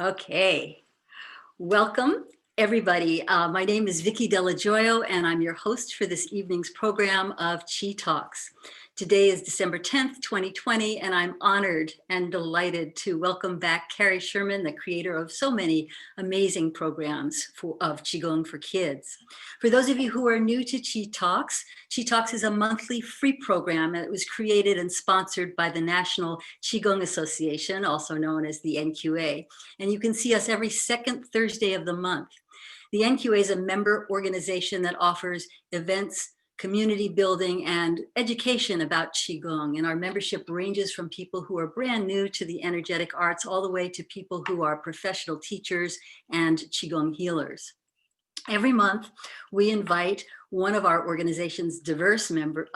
Okay, welcome everybody. My name is Vicky Delajoyo and I'm your host for this evening's program of Chi Talks. Today is December 10th, 2020, and I'm honored and delighted to welcome back Carrie Sherman, the creator of so many amazing programs of Qigong for kids. For those of you who are new to Chi Talks is a monthly free program that was created and sponsored by the National Qigong Association, also known as the NQA. And you can see us every second Thursday of the month. The NQA is a member organization that offers events, community building, and education about Qigong. And our membership ranges from people who are brand new to the energetic arts all the way to people who are professional teachers and Qigong healers. Every month, we invite one of our organization's diverse member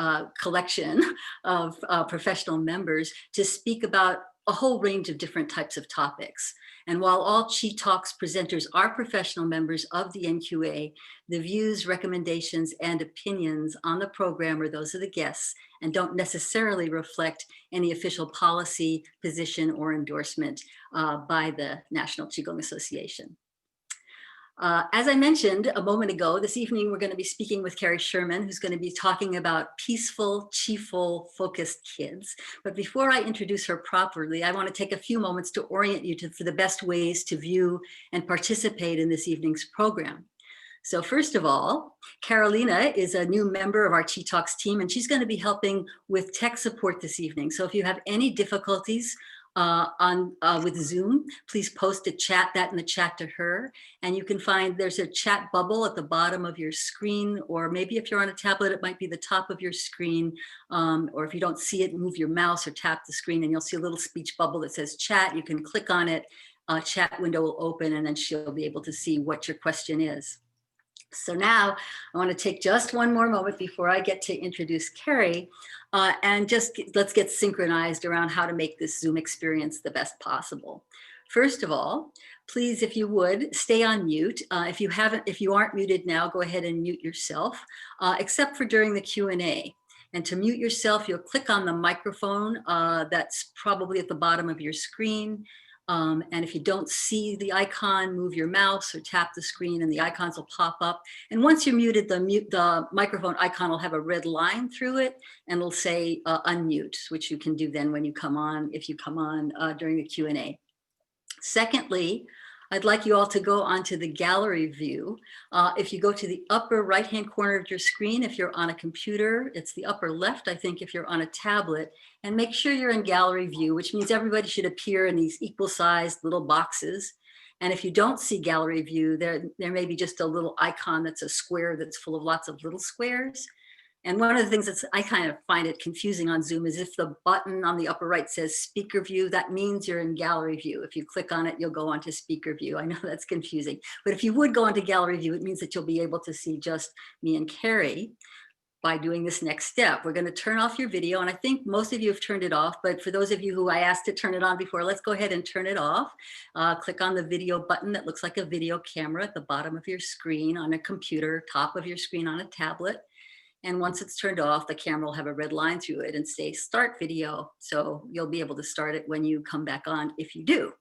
collection of professional members to speak about a whole range of different types of topics. And while all Chi Talks presenters are professional members of the NQA, the views, recommendations, and opinions on the program are those of the guests and don't necessarily reflect any official policy, position, or endorsement by the National Qigong Association. As I mentioned a moment ago, this evening we're going to be speaking with Carrie Sherman, who's going to be talking about peaceful, chi-ful, focused kids. But before I introduce her properly, I want to take a few moments to orient you for the best ways to view and participate in this evening's program. So first of all, Carolina is a new member of our Chi Talks team, and she's going to be helping with tech support this evening. So if you have any difficulties with Zoom, please post that in the chat to her. And you can find there's a chat bubble at the bottom of your screen, or maybe if you're on a tablet, it might be the top of your screen. Or if you don't see it, move your mouse or tap the screen and you'll see a little speech bubble that says chat. You can click on it, a chat window will open, and then she'll be able to see what your question is. So now I want to take just one more moment before I get to introduce Carrie and let's get synchronized around how to make this Zoom experience the best possible. First of all, please, if you would, stay on mute. If you aren't muted now, go ahead and mute yourself, except for during the Q&A. And to mute yourself, you'll click on the microphone that's probably at the bottom of your screen. And if you don't see the icon, move your mouse or tap the screen and the icons will pop up. And once you're muted, the microphone icon will have a red line through it and it'll say unmute, which you can do then when you come on, if you come on during the Q&A. Secondly, I'd like you all to go onto the gallery view. If you go to the upper right-hand corner of your screen, if you're on a computer, it's the upper left, I think, if you're on a tablet, and make sure you're in gallery view, which means everybody should appear in these equal-sized little boxes. And if you don't see gallery view, there may be just a little icon that's a square that's full of lots of little squares. And one of the things I kind of find it confusing on Zoom is if the button on the upper right says speaker view, that means you're in gallery view. If you click on it, you'll go onto speaker view. I know that's confusing, but if you would go onto gallery view, it means that you'll be able to see just me and Carrie by doing this next step. We're going to turn off your video, and I think most of you have turned it off, but for those of you who I asked to turn it on before, let's go ahead and turn it off. Click on the video button that looks like a video camera at the bottom of your screen on a computer, top of your screen on a tablet. And once it's turned off, the camera will have a red line through it and say start video. So you'll be able to start it when you come back on if you do.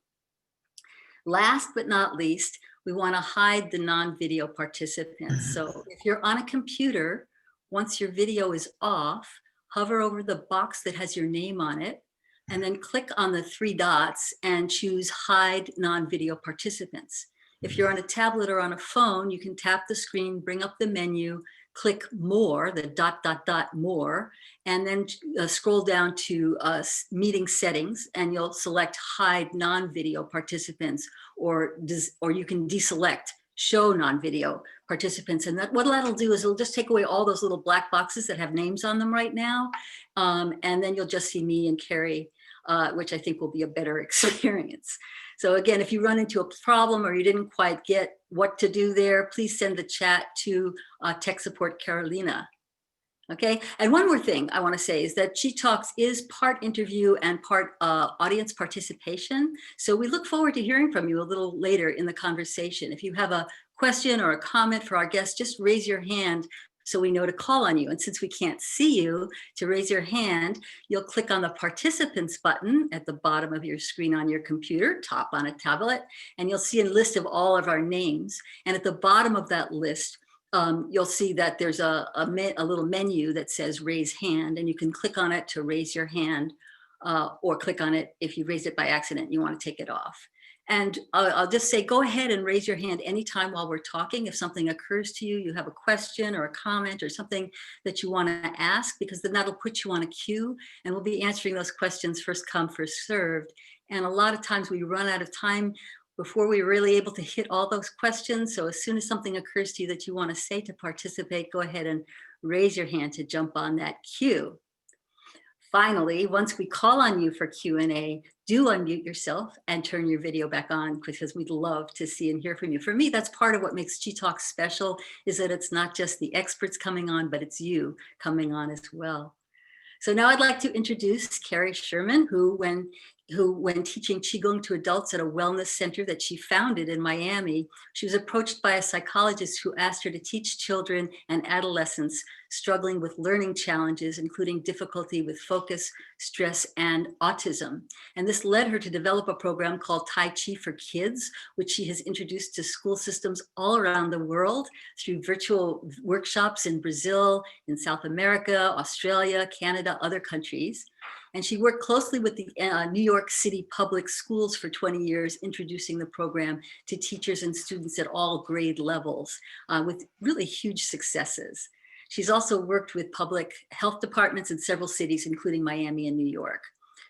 Last but not least, we want to hide the non-video participants. So if you're on a computer, once your video is off, hover over the box that has your name on it, and then click on the three dots and choose hide non-video participants. If you're on a tablet or on a phone, you can tap the screen, bring up the menu, click more, the ... more, and then scroll down to meeting settings, and you'll select hide non-video participants, or you can deselect show non-video participants. And what that'll do is it'll just take away all those little black boxes that have names on them right now. And then you'll just see me and Carrie, which I think will be a better experience. So again, if you run into a problem or you didn't quite get what to do there, please send the chat to tech support Carolina. Okay, and one more thing I want to say is that Chi Talks is part interview and part audience participation. So we look forward to hearing from you a little later in the conversation. If you have a question or a comment for our guests, just raise your hand so we know to call on you. And since we can't see you, to raise your hand, you'll click on the participants button at the bottom of your screen on your computer, top on a tablet, and you'll see a list of all of our names. And at the bottom of that list, you'll see that there's a little menu that says raise hand, and you can click on it to raise your hand, or click on it if you raised it by accident and you want to take it off. And I'll just say, go ahead and raise your hand anytime while we're talking. If something occurs to you, you have a question or a comment or something that you want to ask, because then that'll put you on a queue, and we'll be answering those questions first come, first served. And a lot of times we run out of time before we're really able to hit all those questions. So as soon as something occurs to you that you want to say to participate, go ahead and raise your hand to jump on that queue. Finally, once we call on you for Q&A, do unmute yourself and turn your video back on, because we'd love to see and hear from you. For me, that's part of what makes QiTalk special, is that it's not just the experts coming on, but it's you coming on as well. So now I'd like to introduce Carrie Sherman, who when teaching Qigong to adults at a wellness center that she founded in Miami, she was approached by a psychologist who asked her to teach children and adolescents struggling with learning challenges, including difficulty with focus, stress, and autism. And this led her to develop a program called Tai Chi for Kids, which she has introduced to school systems all around the world through virtual workshops in Brazil, in South America, Australia, Canada, other countries. And she worked closely with the New York City public schools for 20 years, introducing the program to teachers and students at all grade levels, with really huge successes. She's also worked with public health departments in several cities, including Miami and New York.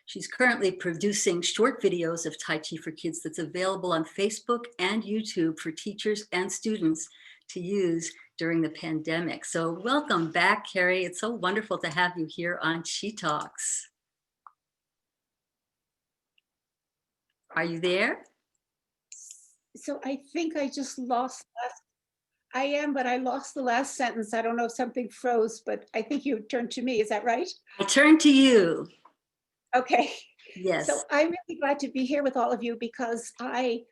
She's currently producing short videos of Tai Chi for Kids that's available on Facebook and YouTube for teachers and students to use during the pandemic. So welcome back, Carrie. It's so wonderful to have you here on QiTalks. Are you there? So I think I just lost I am, but I lost the last sentence. I don't know if something froze, but I think you turned to me. Is that right? I turn to you. Okay. Yes. So I'm really glad to be here with all of you, because I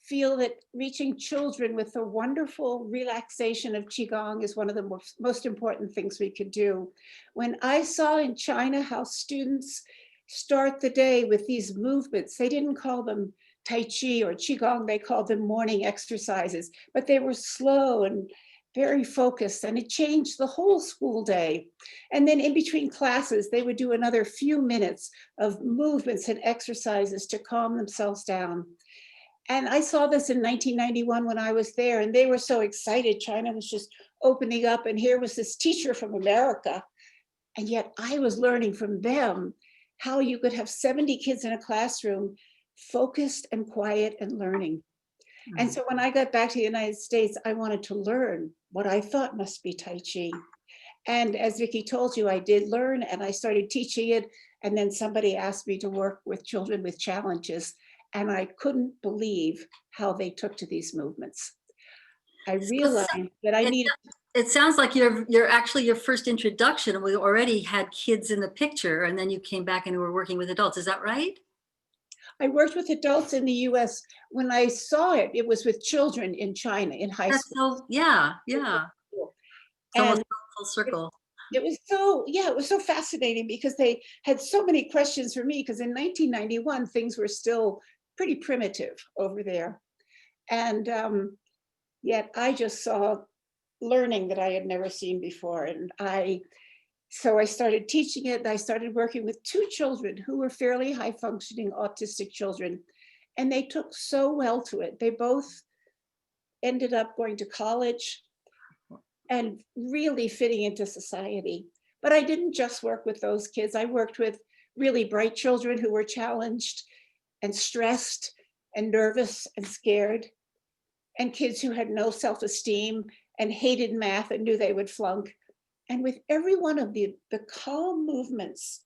feel that reaching children with the wonderful relaxation of Qigong is one of the most important things we could do. When I saw in China how students start the day with these movements, they didn't call them Tai Chi or Qigong, they called them morning exercises, but they were slow and very focused, and it changed the whole school day. And then in between classes, they would do another few minutes of movements and exercises to calm themselves down. And I saw this in 1991 when I was there, and they were so excited. China was just opening up, and here was this teacher from America. And yet I was learning from them how you could have 70 kids in a classroom, focused and quiet and learning. And so when I got back to the United States, I wanted to learn what I thought must be Tai Chi. And as Vicki told you, I did learn, and I started teaching it. And then somebody asked me to work with children with challenges. And I couldn't believe how they took to these movements. I realized that I needed. It sounds like you're actually your first introduction. We already had kids in the picture, and then you came back and you were working with adults. Is that right? I worked with adults in the US. When I saw it, it was with children in China, in high school. So, yeah. It's almost full circle. It was so, yeah, it was so fascinating, because they had so many questions for me, because in 1991, things were still pretty primitive over there. And yet I just saw learning that I had never seen before. And so I started teaching it. I started working with two children who were fairly high functioning autistic children. And they took so well to it. They both ended up going to college and really fitting into society. But I didn't just work with those kids. I worked with really bright children who were challenged and stressed and nervous and scared, and kids who had no self-esteem and hated math and knew they would flunk. And with every one of the calm movements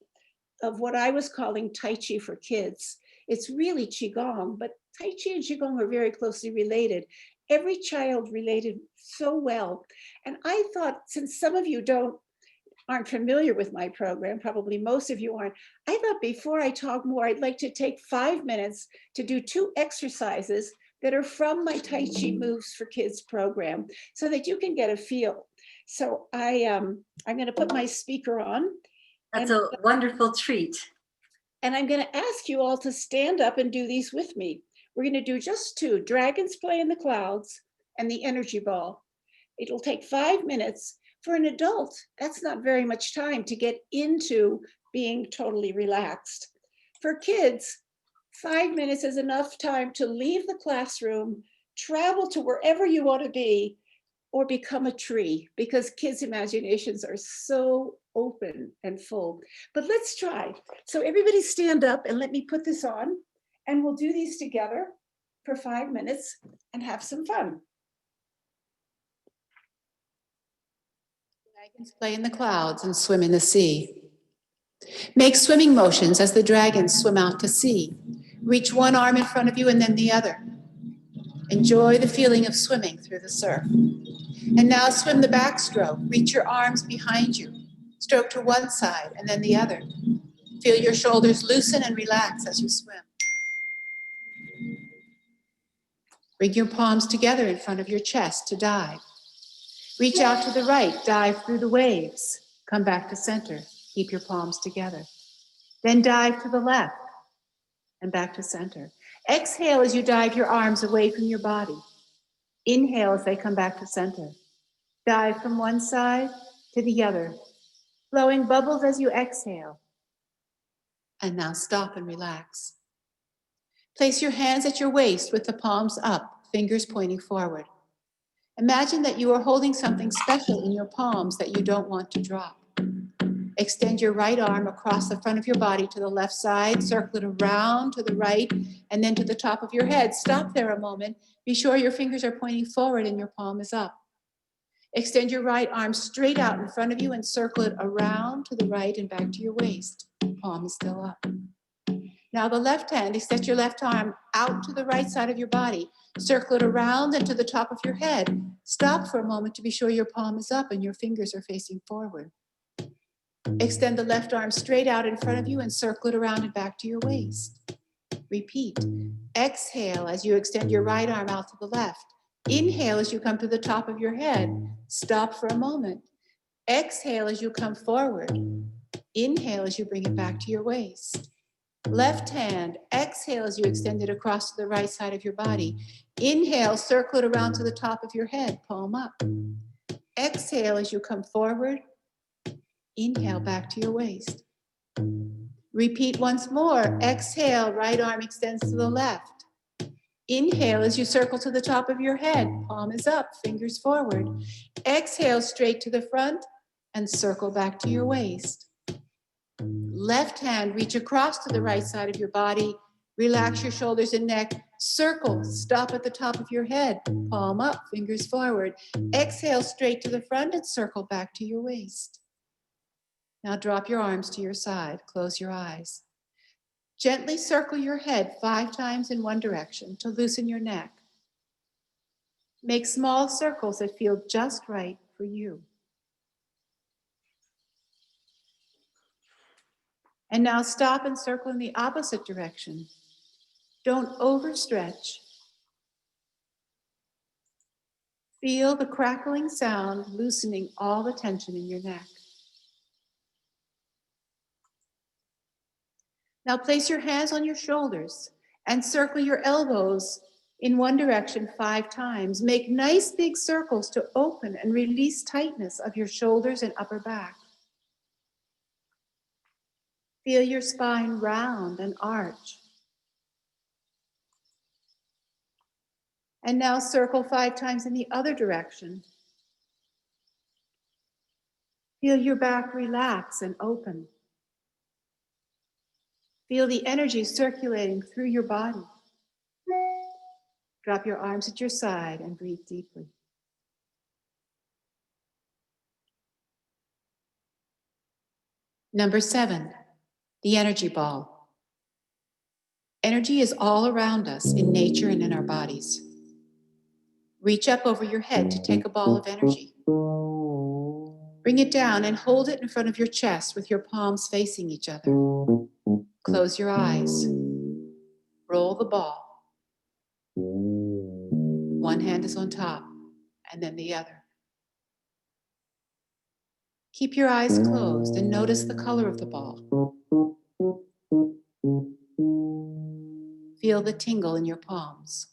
of what I was calling Tai Chi for kids, it's really Qigong, but Tai Chi and Qigong are very closely related. Every child related so well. And I thought, since some of you aren't familiar with my program, probably most of you aren't, I thought before I talk more, I'd like to take 5 minutes to do 2 exercises that are from my Tai Chi Moves for Kids program, so that you can get a feel. So I'm going to put my speaker on, That's and a wonderful treat. I'm going to ask you all to stand up and do these with me. We're going to do just two, dragons play in the clouds and the energy ball. It'll take 5 minutes. For an adult, that's not very much time to get into being totally relaxed. For kids, 5 minutes is enough time to leave the classroom, travel to wherever you want to be, or become a tree, because kids' imaginations are so open and full. But let's try. So everybody stand up and let me put this on, and we'll do these together for 5 minutes and have some fun. Dragons play in the clouds and swim in the sea. Make swimming motions as the dragons swim out to sea. Reach one arm in front of you and then the other. Enjoy the feeling of swimming through the surf. And now swim the backstroke. Reach your arms behind you. Stroke to one side and then the other. Feel your shoulders loosen and relax as you swim. Bring your palms together in front of your chest to dive. Reach out to the right, dive through the waves. Come back to center. Keep your palms together. Then dive to the left and back to center. Exhale as you dive your arms away from your body. Inhale as they come back to center. Dive from one side to the other, blowing bubbles as you exhale. And now stop and relax. Place your hands at your waist with the palms up, fingers pointing forward. Imagine that you are holding something special in your palms that you don't want to drop. Extend your right arm across the front of your body to the left side, circle it around to the right, and then to the top of your head. Stop there a moment. Be sure your fingers are pointing forward and your palm is up. Extend your right arm straight out in front of you and circle it around to the right and back to your waist. Palm is still up. Now the left hand, extend your left arm out to the right side of your body. Circle it around and to the top of your head. Stop for a moment to be sure your palm is up and your fingers are facing forward. Extend the left arm straight out in front of you and circle it around and back to your waist. Repeat. Exhale as you extend your right arm out to the left. Inhale as you come to the top of your head. Stop for a moment. Exhale as you come forward. Inhale as you bring it back to your waist. Left hand, exhale as you extend it across to the right side of your body. Inhale, circle it around to the top of your head, palm up. Exhale as you come forward. Inhale, back to your waist. Repeat once more. Exhale, right arm extends to the left. Inhale as you circle to the top of your head. Palm is up, fingers forward. Exhale, straight to the front and circle back to your waist. Left hand, reach across to the right side of your body. Relax your shoulders and neck. Circle, stop at the top of your head. Palm up, fingers forward. Exhale, straight to the front and circle back to your waist. Now drop your arms to your side. Close your eyes. Gently circle your head 5 times in one direction to loosen your neck. Make small circles that feel just right for you. And now stop and circle in the opposite direction. Don't overstretch. Feel the crackling sound loosening all the tension in your neck. Now place your hands on your shoulders and circle your elbows in one direction 5 times. Make nice big circles to open and release tightness of your shoulders and upper back. Feel your spine round and arch. And now circle 5 times in the other direction. Feel your back relax and open. Feel the energy circulating through your body. Drop your arms at your side and breathe deeply. Number 7, the energy ball. Energy is all around us in nature and in our bodies. Reach up over your head to take a ball of energy. Bring it down and hold it in front of your chest with your palms facing each other. Close your eyes. Roll the ball. One hand is on top, and then the other. Keep your eyes closed and notice the color of the ball. Feel the tingle in your palms.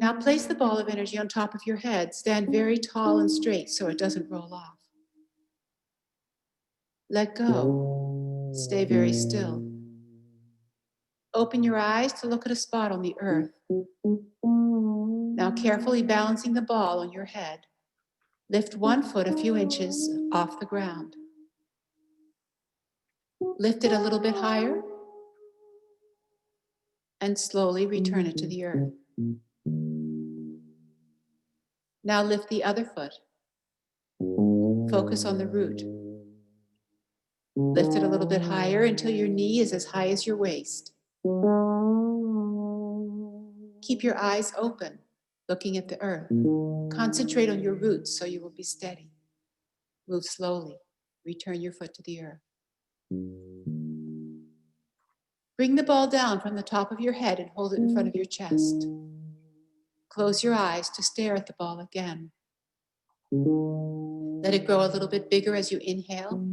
Now place the ball of energy on top of your head. Stand very tall and straight so it doesn't roll off. Let go. Stay very still. Open your eyes to look at a spot on the earth. Now carefully balancing the ball on your head, lift 1 foot a few inches off the ground. Lift it a little bit higher and slowly return it to the earth. Now lift the other foot. Focus on the root. Lift it a little bit higher until your knee is as high as your waist. Keep your eyes open, looking at the earth. Concentrate on your roots so you will be steady. Move slowly. Return your foot to the earth. Bring the ball down from the top of your head and hold it in front of your chest. Close your eyes to stare at the ball again. Let it grow a little bit bigger as you inhale.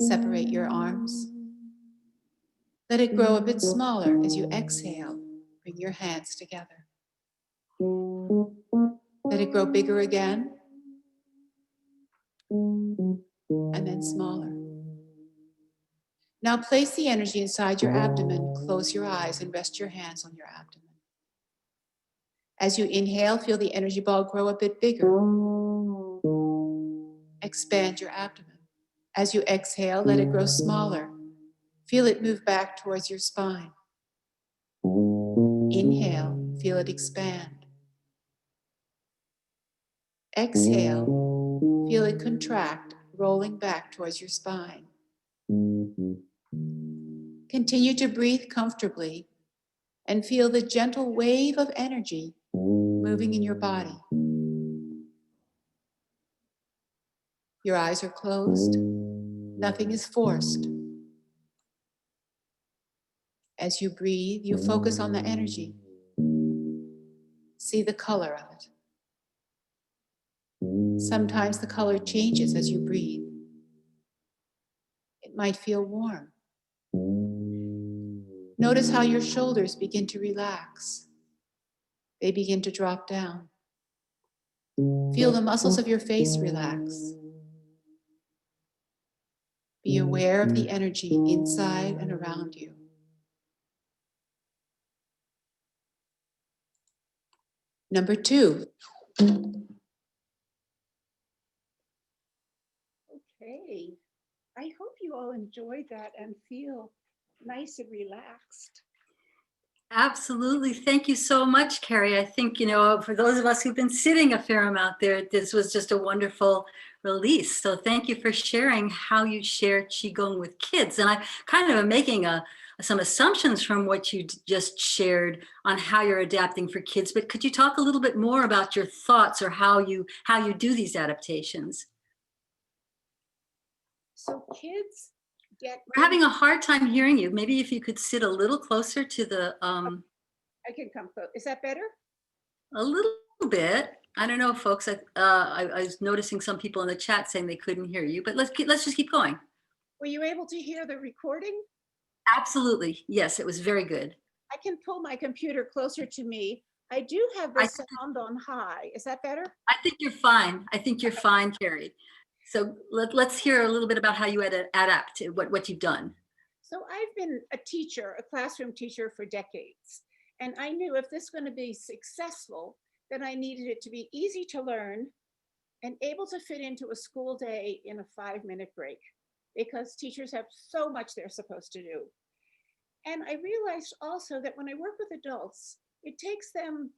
Separate your arms. Let it grow a bit smaller as you exhale. Bring your hands together. Let it grow bigger again. And then smaller. Now place the energy inside your abdomen. Close your eyes and rest your hands on your abdomen. As you inhale, feel the energy ball grow a bit bigger. Expand your abdomen. As you exhale, let it grow smaller. Feel it move back towards your spine. Inhale, feel it expand. Exhale, feel it contract, rolling back towards your spine. Continue to breathe comfortably and feel the gentle wave of energy moving in your body. Your eyes are closed. Nothing is forced. As you breathe, you focus on the energy. See the color of it. Sometimes the color changes as you breathe. It might feel warm. Notice how your shoulders begin to relax. They begin to drop down. Feel the muscles of your face relax. Be aware of the energy inside and around you. Number 2. Okay. I hope you all enjoyed that and feel nice and relaxed. Absolutely. Thank you so much, Carrie. I think, for those of us who've been sitting a fair amount there, this was just a wonderful release. So thank you for sharing how you share Qigong with kids. And I kind of am making some assumptions from what you just shared on how you're adapting for kids, but could you talk a little bit more about your thoughts or how you do these adaptations? So kids get... We're having a hard time hearing you. Maybe if you could sit a little closer to the I can come close. Is that better? a little bit. I don't know, folks. I was noticing some people in the chat saying they couldn't hear you, but let's just keep going. Were you able to hear the recording? Absolutely. Yes, it was very good. I can pull my computer closer to me. I do have the sound on high. Is that better? I think you're fine. I think you're fine, Carrie. So let's hear a little bit about how you adapt to what you've done. So I've been a teacher, a classroom teacher for decades. And I knew if this was going to be successful, then I needed it to be easy to learn and able to fit into a school day in a 5-minute break, because teachers have so much they're supposed to do. And I realized also that when I work with adults, it takes them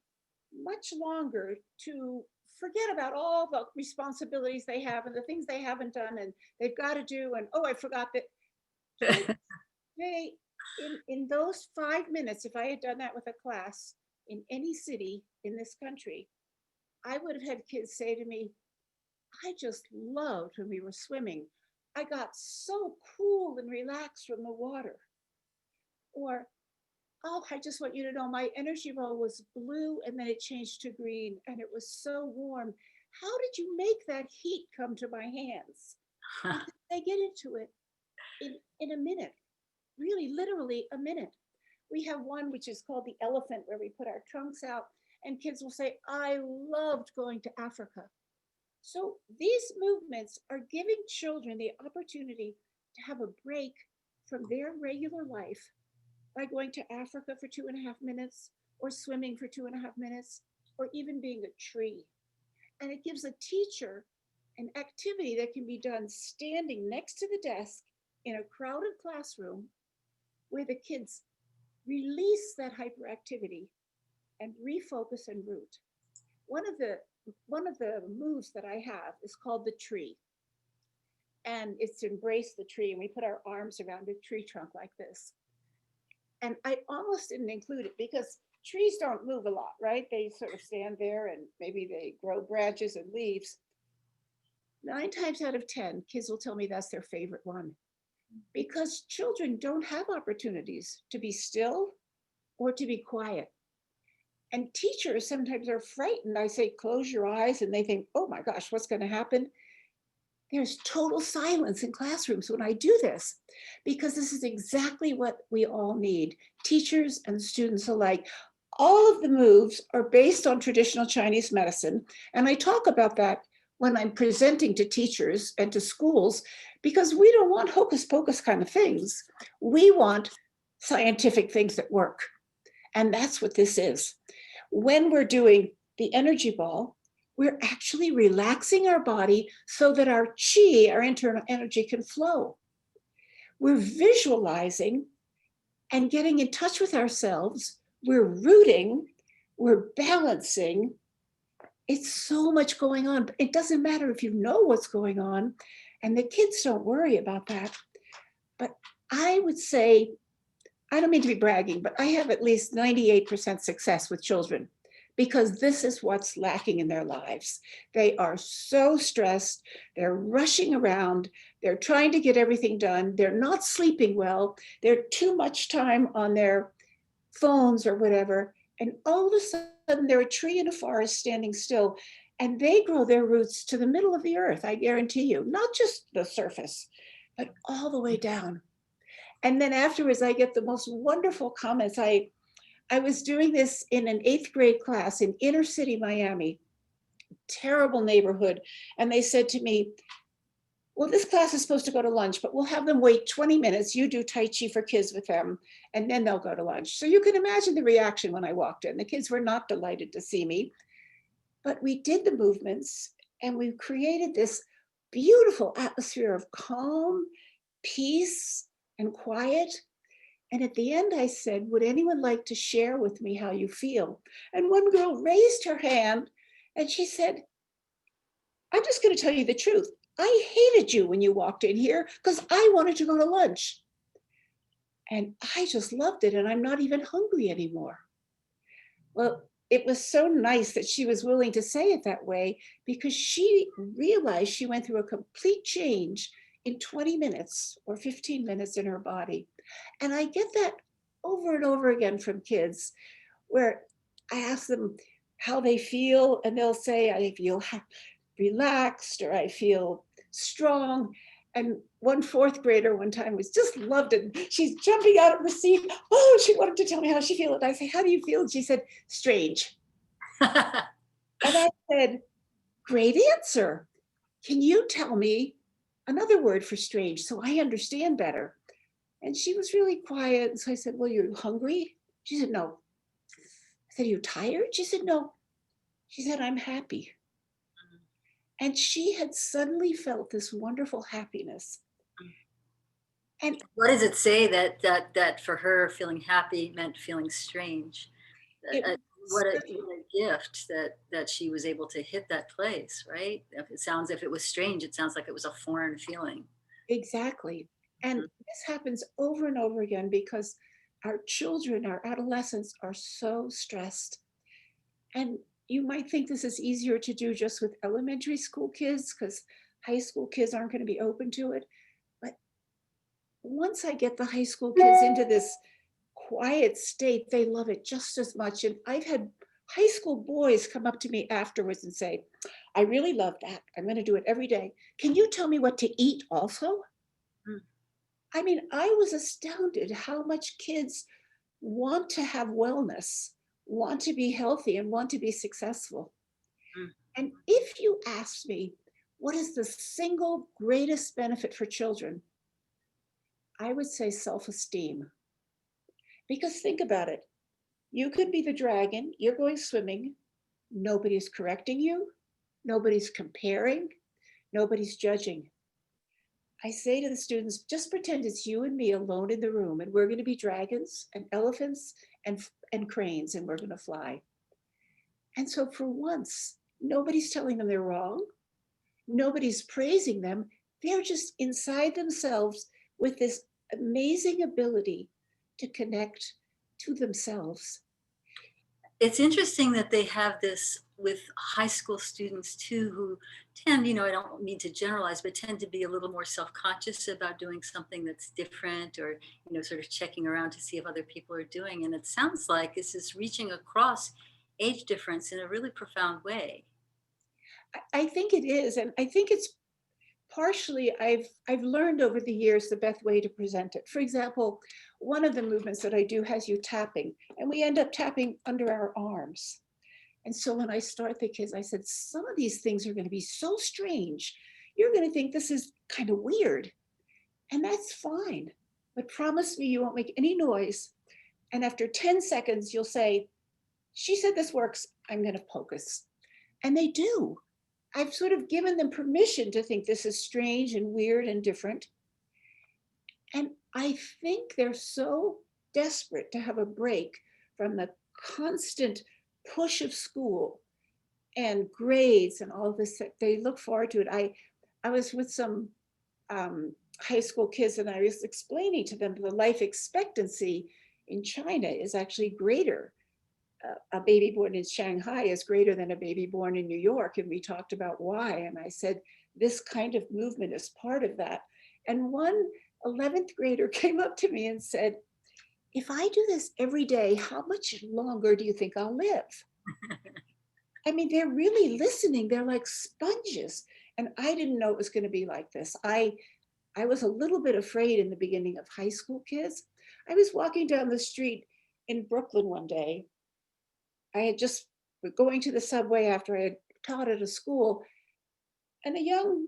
much longer to forget about all the responsibilities they have and the things they haven't done and they've got to do. And, oh, I forgot that. In those 5 minutes, if I had done that with a class in any city in this country, I would have had kids say to me, I just loved when we were swimming. I got so cool and relaxed from the water. Or, oh, I just want you to know my energy ball was blue and then it changed to green and it was so warm. how did you make that heat come to my hands? Because they get into it in a minute, really literally a minute. We have one which is called the elephant, where we put our trunks out and kids will say, I loved going to Africa. So these movements are giving children the opportunity to have a break from their regular life by going to Africa for 2.5 minutes, or swimming for 2.5 minutes, or even being a tree. And it gives a teacher an activity that can be done standing next to the desk in a crowded classroom, where the kids release that hyperactivity and refocus and root. One of the moves that I have is called the tree. And it's to embrace the tree. And we put our arms around a tree trunk like this. And I almost didn't include it because trees don't move a lot, right? They sort of stand there and maybe they grow branches and leaves. 9 times out of 10, kids will tell me that's their favorite one, because children don't have opportunities to be still or to be quiet. And teachers sometimes are frightened. I say, close your eyes, and they think, oh my gosh, what's going to happen? There's total silence in classrooms when I do this, because this is exactly what we all need, teachers and students alike. All of the moves are based on traditional Chinese medicine. And I talk about that when I'm presenting to teachers and to schools, because we don't want hocus pocus kind of things. We want scientific things that work. And that's what this is. When we're doing the energy ball, we're actually relaxing our body so that our qi, our internal energy, can flow. We're visualizing and getting in touch with ourselves. We're rooting, we're balancing. It's so much going on. It doesn't matter if you know what's going on, and the kids don't worry about that. But I would say, I don't mean to be bragging, but I have at least 98% success with children, because this is what's lacking in their lives. They are so stressed, they're rushing around, they're trying to get everything done, they're not sleeping well, they're too much time on their phones or whatever, and all of a sudden they're a tree in a forest standing still, and they grow their roots to the middle of the earth, I guarantee you, not just the surface, but all the way down. And then afterwards, I get the most wonderful comments. I was doing this in an 8th grade class in inner city Miami, terrible neighborhood. And they said to me, well, this class is supposed to go to lunch, but we'll have them wait 20 minutes. You do Tai Chi for kids with them, and then they'll go to lunch. So you can imagine the reaction when I walked in. The kids were not delighted to see me, but we did the movements and we created this beautiful atmosphere of calm, peace, and quiet. And at the end, I said, would anyone like to share with me how you feel? And one girl raised her hand and she said, I'm just going to tell you the truth. I hated you when you walked in here because I wanted to go to lunch. And I just loved it. And I'm not even hungry anymore. Well, it was so nice that she was willing to say it that way, because she realized she went through a complete change in 20 minutes or 15 minutes in her body. And I get that over and over again from kids, where I ask them how they feel, and they'll say, I feel relaxed, or I feel strong. And one 4th grader one time was just loved it. She's jumping out of the seat. Oh, she wanted to tell me how she feels. And I say, how do you feel? And she said, strange. And I said, great answer. Can you tell me another word for strange so I understand better? And she was really quiet. And so I said, well, you're hungry? She said, no. I said, are you tired? She said, no. She said, I'm happy. And she had suddenly felt this wonderful happiness. And what does it say that for her feeling happy meant feeling strange? What a gift that she was able to hit that place, right? If it was strange, it sounds like it was a foreign feeling. Exactly. And this happens over and over again because our children, our adolescents are so stressed. And you might think this is easier to do just with elementary school kids, because high school kids aren't going to be open to it. But once I get the high school kids into this quiet state, they love it just as much. And I've had high school boys come up to me afterwards and say, I really love that. I'm going to do it every day. Can you tell me what to eat also? Mm. I mean, I was astounded how much kids want to have wellness, want to be healthy, and want to be successful. Mm. And if you ask me, what is the single greatest benefit for children? I would say self-esteem. Because think about it. You could be the dragon, you're going swimming, nobody's correcting you, nobody's comparing, nobody's judging. I say to the students, just pretend it's you and me alone in the room, and we're going to be dragons and elephants and cranes, and we're going to fly. And so for once, nobody's telling them they're wrong. Nobody's praising them. They're just inside themselves with this amazing ability to connect to themselves. It's interesting that they have this with high school students too, who tend, I don't mean to generalize, but tend to be a little more self-conscious about doing something that's different, or, sort of checking around to see if other people are doing. And it sounds like this is reaching across age difference in a really profound way. I think it is. And I think it's partially I've learned over the years the best way to present it. For example, one of the movements that I do has you tapping, and we end up tapping under our arms. And so when I start the kids, I said, some of these things are going to be so strange. You're going to think this is kind of weird. And that's fine. But promise me you won't make any noise. And after 10 seconds, you'll say, she said this works. I'm going to focus. And they do. I've sort of given them permission to think this is strange and weird and different. And I think they're so desperate to have a break from the constant push of school and grades and all this that they look forward to it. I was with some high school kids, and I was explaining to them the life expectancy in China is actually greater. A baby born in Shanghai is greater than a baby born in New York. And we talked about why. And I said, this kind of movement is part of that. And one 11th grader came up to me and said, if I do this every day, how much longer do you think I'll live? I mean, they're really listening. They're like sponges. And I didn't know it was going to be like this. I was a little bit afraid in the beginning of high school kids. I was walking down the street in Brooklyn one day. I had just been going to the subway after I had taught at a school, and a young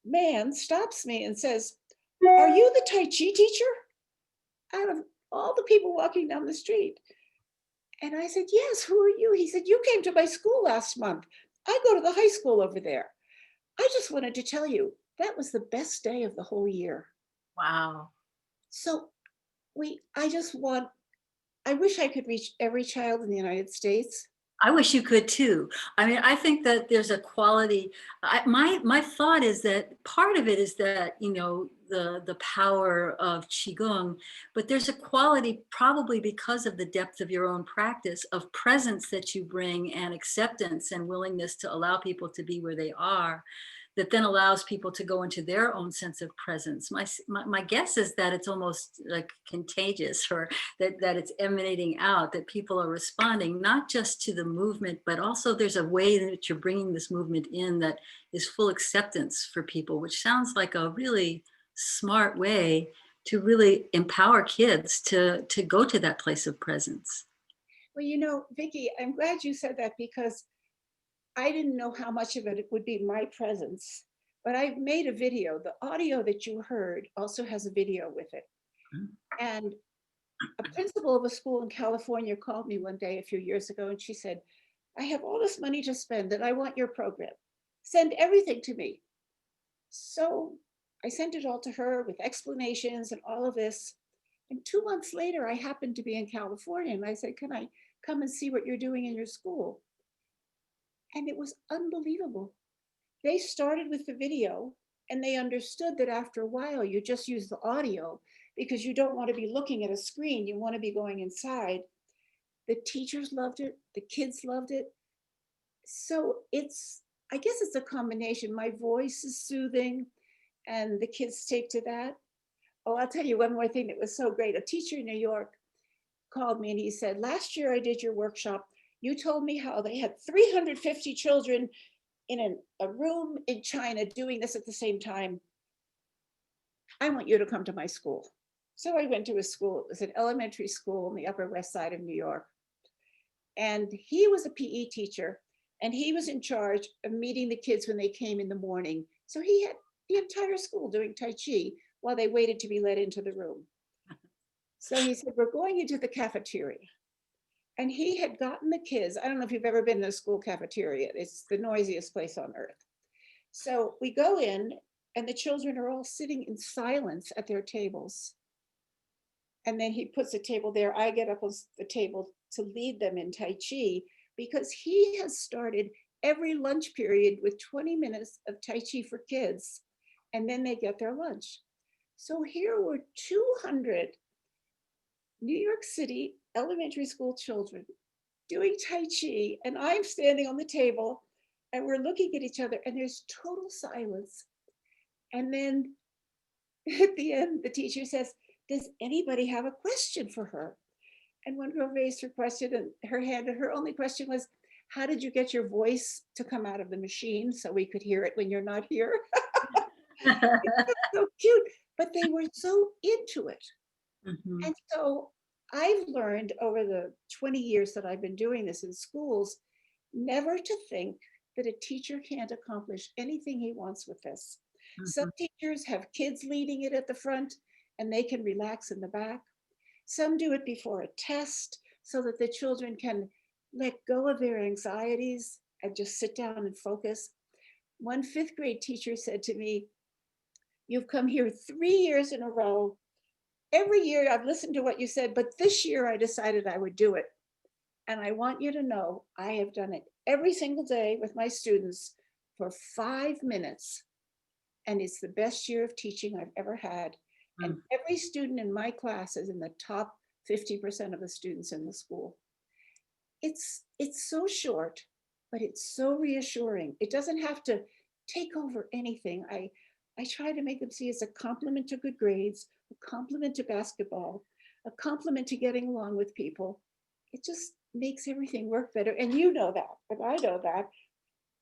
man stops me and says, are you the Tai Chi teacher? Out of all the people walking down the street. And I said, yes, who are you? He said, you came to my school last month. I go to the high school over there. I just wanted to tell you, that was the best day of the whole year. Wow. So I wish I could reach every child in the United States. I wish you could too. I mean, I think that there's a quality. My thought is that part of it is that the power of qigong, but there's a quality, probably because of the depth of your own practice, of presence that you bring, and acceptance and willingness to allow people to be where they are, that then allows people to go into their own sense of presence. My guess is that it's almost like contagious, or that it's emanating out, that people are responding not just to the movement, but also there's a way that you're bringing this movement in that is full acceptance for people, which sounds like a really smart way to really empower kids to go to that place of presence. Well, Vicki, I'm glad you said that, because I didn't know how much of it would be my presence, but I've made a video. The audio that you heard also has a video with it. And a principal of a school in California called me one day a few years ago, and she said, I have all this money to spend and I want your program. Send everything to me. So I sent it all to her with explanations and all of this. And 2 months later, I happened to be in California, and I said, can I come and see what you're doing in your school? And it was unbelievable. They started with the video, and they understood that after a while, you just use the audio because you don't want to be looking at a screen. You want to be going inside. The teachers loved it. The kids loved it. So I guess it's a combination. My voice is soothing, and the kids take to that. Oh, I'll tell you one more thing that was so great. A teacher in New York called me and he said, last year I did your workshop. You told me how they had 350 children in a room in China doing this at the same time. I want you to come to my school. So I went to a school. It was an elementary school on the Upper West Side of New York. And he was a PE teacher, and he was in charge of meeting the kids when they came in the morning. So he had the entire school doing Tai Chi while they waited to be let into the room. So he said, we're going into the cafeteria. And he had gotten the kids. I don't know if you've ever been in a school cafeteria. It's the noisiest place on earth. So we go in, and the children are all sitting in silence at their tables. And then he puts a table there. I get up on the table to lead them in Tai Chi, because he has started every lunch period with 20 minutes of Tai Chi for kids, and then they get their lunch. So here were 200 New York City elementary school children doing Tai Chi, and I'm standing on the table, and we're looking at each other, and there's total silence. And then at the end, the teacher says, does anybody have a question for her? And one girl raised her question, and her hand, and her only question was, how did you get your voice to come out of the machine so we could hear it when you're not here? It's so cute, but they were so into it. Mhm. And so I've learned over the 20 years that I've been doing this in schools, never to think that a teacher can't accomplish anything he wants with this. Some Mhm. teachers have kids leading it at the front, and they can relax in the back. Some do it before a test so that the children can let go of their anxieties and just sit down and focus. One fifth grade teacher said to me, you've come here 3 years in a row. Every year I've listened to what you said, but this year I decided I would do it. And I want you to know I have done it every single day with my students for 5 minutes. And it's the best year of teaching I've ever had. And every student in my class is in the top 50% of the students in the school. It's so short, but it's so reassuring. It doesn't have to take over anything. I try to make them see it's a compliment to good grades, a compliment to basketball, a compliment to getting along with people. It just makes everything work better. And you know that, but I know that.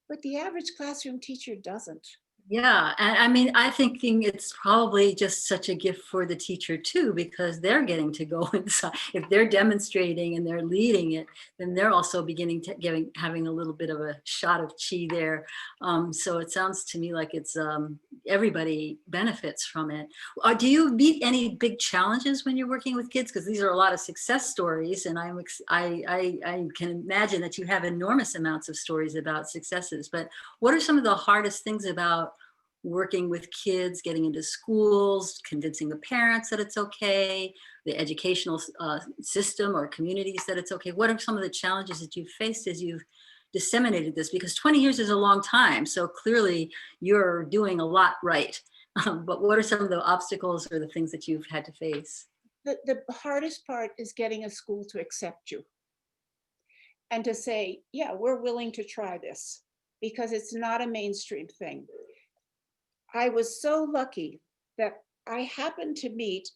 But the average classroom teacher doesn't. Yeah, and I mean, I thinking it's probably just such a gift for the teacher too, because they're getting to go inside. If they're demonstrating and they're leading it, then they're also beginning to having a little bit of a shot of chi there. So it sounds to me like it's everybody benefits from it. Do you meet any big challenges when you're working with kids? Because these are a lot of success stories, and I can imagine that you have enormous amounts of stories about successes. But what are some of the hardest things about working with kids, getting into schools, convincing the parents that it's okay, the educational system or communities that it's okay? What are some of the challenges that you've faced as you've disseminated this? Because 20 years is a long time, so clearly you're doing a lot right. But what are some of the obstacles or the things that you've had to face? The hardest part is getting a school to accept you and to say, yeah, we're willing to try this, because it's not a mainstream thing. I was so lucky that I happened to meet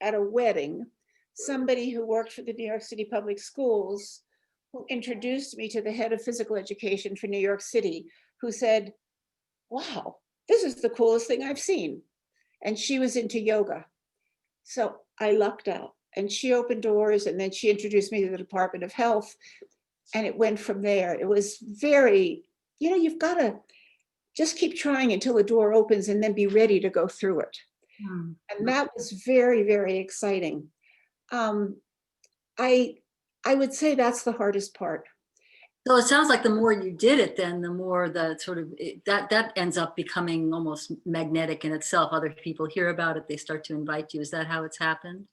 at a wedding somebody who worked for the New York City Public Schools, who introduced me to the head of physical education for New York City, who said, wow, this is the coolest thing I've seen. And she was into yoga. So I lucked out, and she opened doors, and then she introduced me to the Department of Health, and it went from there. It was very, you've got to just keep trying until the door opens and then be ready to go through it. And that was very, very exciting. I would say that's the hardest part. So it sounds like the more you did it, then the more the sort of that ends up becoming almost magnetic in itself. Other people hear about it, they start to invite you. Is that how it's happened?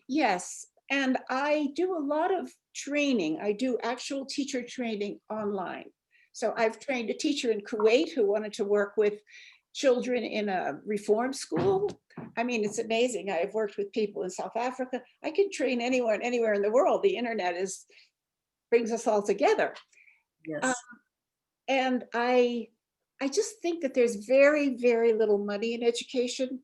Yes, and I do a lot of training. I do actual teacher training online. So I've trained a teacher in Kuwait who wanted to work with children in a reform school. I mean, it's amazing. I've worked with people in South Africa. I can train anyone anywhere in the world. The internet brings us all together. Yes. And I just think that there's very, very little money in education.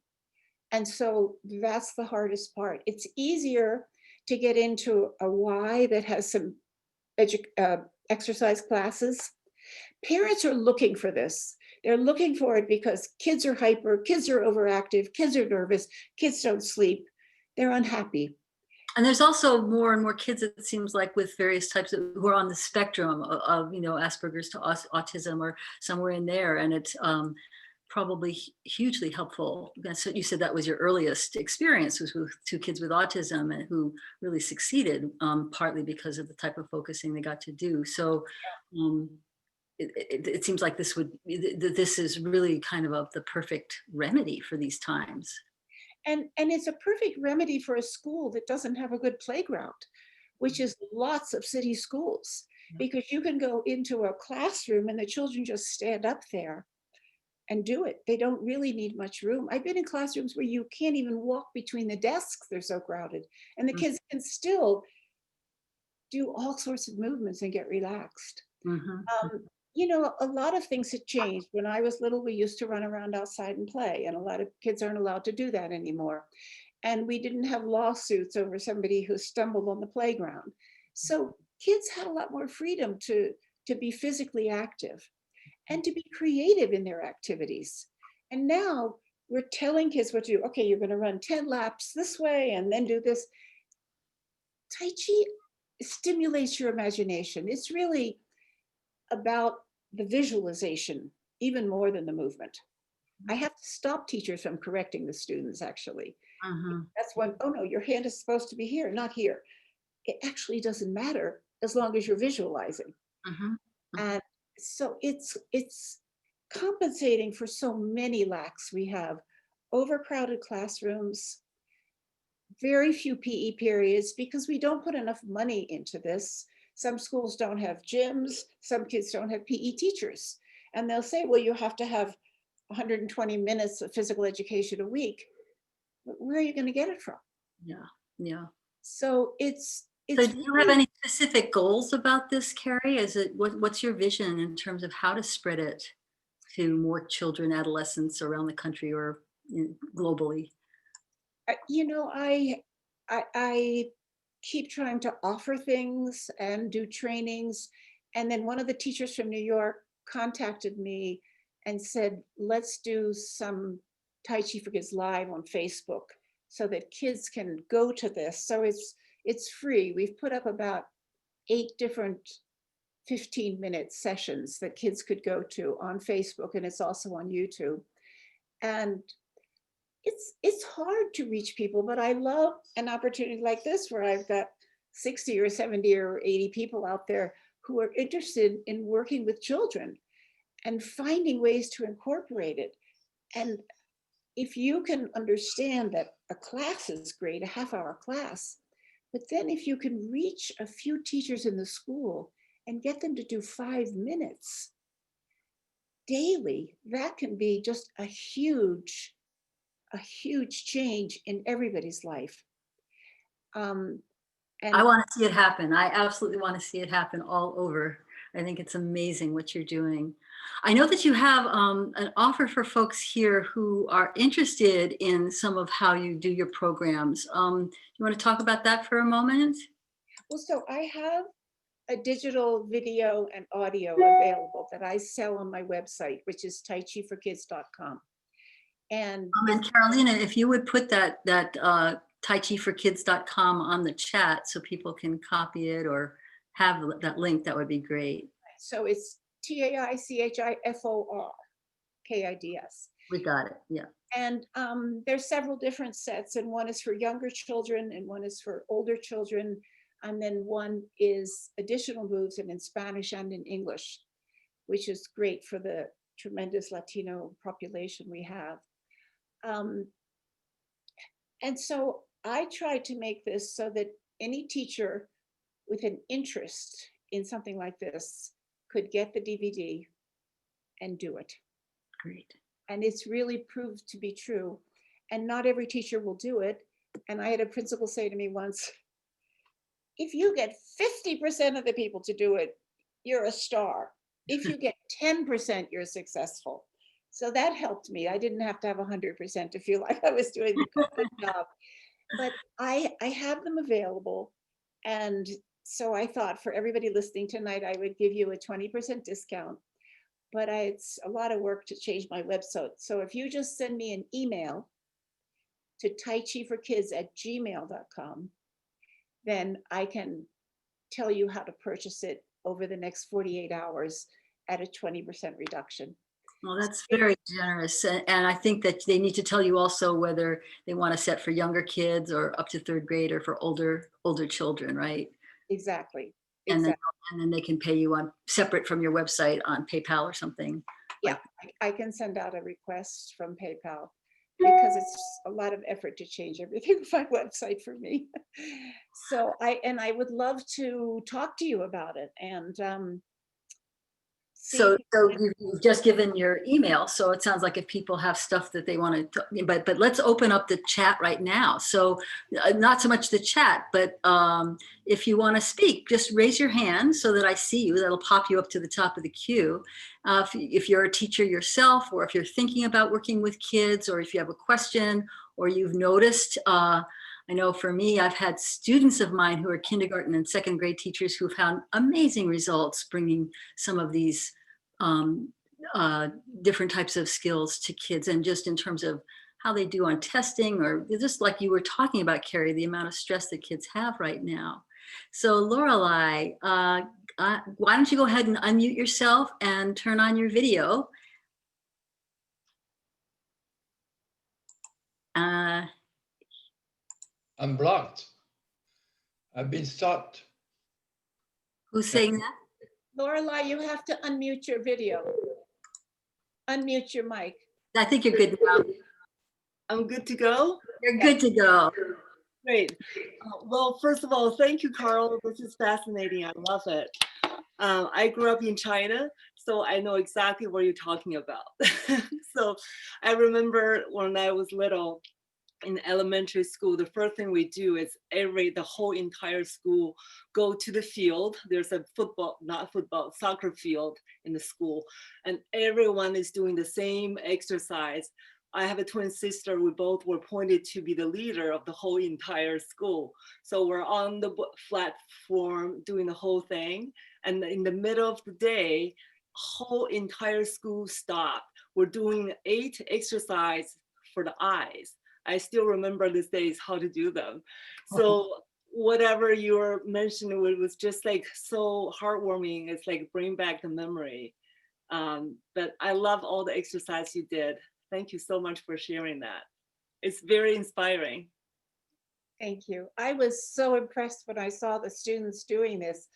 And so that's the hardest part. It's easier to get into a Y that has some exercise classes. parents are looking for this. They're looking for it because kids are hyper, kids are overactive, kids are nervous, kids don't sleep, they're unhappy. And there's also more and more kids, it seems like, with various types of who are on the spectrum of Asperger's to autism or somewhere in there, and it's probably hugely helpful. So you said that was your earliest experience was with two kids with autism and who really succeeded, partly because of the type of focusing they got to do. So um, it seems like this is really kind of the perfect remedy for these times. And it's a perfect remedy for a school that doesn't have a good playground, which is lots of city schools, because you can go into a classroom and the children just stand up there and do it. They don't really need much room. I've been in classrooms where you can't even walk between the desks, they're so crowded, and the kids can still do all sorts of movements and get relaxed. Mm-hmm. A lot of things had changed. When I was little, we used to run around outside and play, and a lot of kids aren't allowed to do that anymore. And we didn't have lawsuits over somebody who stumbled on the playground. So kids had a lot more freedom to be physically active and to be creative in their activities. And now we're telling kids what to do. Okay, you're going to run 10 laps this way and then do this. Tai Chi stimulates your imagination. It's really about the visualization even more than the movement. I have to stop teachers from correcting the students, actually. Mm-hmm. That's when, oh no, your hand is supposed to be here, not here. It actually doesn't matter as long as you're visualizing. Mm-hmm. And so it's compensating for so many lacks we have. Overcrowded classrooms, very few PE periods because we don't put enough money into this. Some schools don't have gyms, some kids don't have PE teachers. And they'll say, well, you have to have 120 minutes of physical education a week. But where are you going to get it from? Yeah, yeah. So it's So do you have any specific goals about this, Carrie? What's your vision in terms of how to spread it to more children, adolescents around the country or globally? I keep trying to offer things and do trainings. And then one of the teachers from New York contacted me and said, let's do some Tai Chi for Kids live on Facebook so that kids can go to this. So it's free. We've put up about 8 different 15-minute sessions that kids could go to on Facebook, and it's also on YouTube. And it's hard to reach people, but I love an opportunity like this where I've got 60 or 70 or 80 people out there who are interested in working with children and finding ways to incorporate it. And if you can understand that a class is great, a half-hour class, but then if you can reach a few teachers in the school and get them to do 5 minutes daily, that can be just a huge change in everybody's life. And I want to see it happen. I absolutely want to see it happen all over. I think it's amazing what you're doing. I know that you have an offer for folks here who are interested in some of how you do your programs. You want to talk about that for a moment? well, so I have a digital video and audio available that I sell on my website, which is taichiforkids.com. And Carolina, if you would put that taichiforkids.com on the chat so people can copy it or have that link, that would be great. so it's TAICHIFORKIDS. We got it. Yeah. And there's several different sets, and one is for younger children and one is for older children. And then one is additional moves in Spanish and in English, which is great for the tremendous Latino population we have. And so I tried to make this so that any teacher with an interest in something like this could get the DVD and do it. Great. And it's really proved to be true. And not every teacher will do it. And I had a principal say to me once, if you get 50% of the people to do it, you're a star. If you get 10%, you're successful. So that helped me. I didn't have to have 100% to feel like I was doing the good job. But I have them available. And so I thought for everybody listening tonight, I would give you a 20% discount but it's a lot of work to change my website. So if you just send me an email to taichiforkids@gmail.com, then I can tell you how to purchase it over the next 48 hours at a 20% reduction. Well, that's very generous. And I think that they need to tell you also whether they want to set for younger kids or up to third grade or for older children, right? Exactly. And then, Exactly. and then they can pay you on separate from your website on PayPal or something. Yeah, I can send out a request from PayPal because it's a lot of effort to change everything on my website for me. So I would love to talk to you about it and see. So you've just given your email. So it sounds like if people have stuff that they want to, but let's open up the chat right now. So not so much the chat, but if you want to speak, just raise your hand so that I see you. That'll pop you up to the top of the queue. If you're a teacher yourself, or if you're thinking about working with kids, or if you have a question, or you've noticed, I know for me, I've had students of mine who are kindergarten and second grade teachers who found amazing results bringing some of these different types of skills to kids, and just in terms of how they do on testing, or just like you were talking about, Carrie, the amount of stress that kids have right now. So Lorelei, why don't you go ahead and unmute yourself and turn on your video. I'm blocked. I've been stopped. Who's saying that? Lorelei, you have to unmute your video. Unmute your mic. I think you're good now. I'm good to go? You're good to go. Great. Well, first of all, thank you, Carl. This is fascinating. I love it. I grew up in China, so I know exactly what you're talking about. So I remember when I was little in elementary school, the first thing we do is the whole entire school go to the field. There's a soccer field in the school, and everyone is doing the same exercise. I have a twin sister. We both were appointed to be the leader of the whole entire school. So we're on the platform doing the whole thing. And in the middle of the day, whole entire school stopped. We're doing 8 exercises for the eyes. I still remember these days how to do them. So whatever you were mentioning, it was just like so heartwarming. It's like bring back the memory. But I love all the exercise you did. Thank you so much for sharing that. It's very inspiring. Thank you. I was so impressed when I saw the students doing this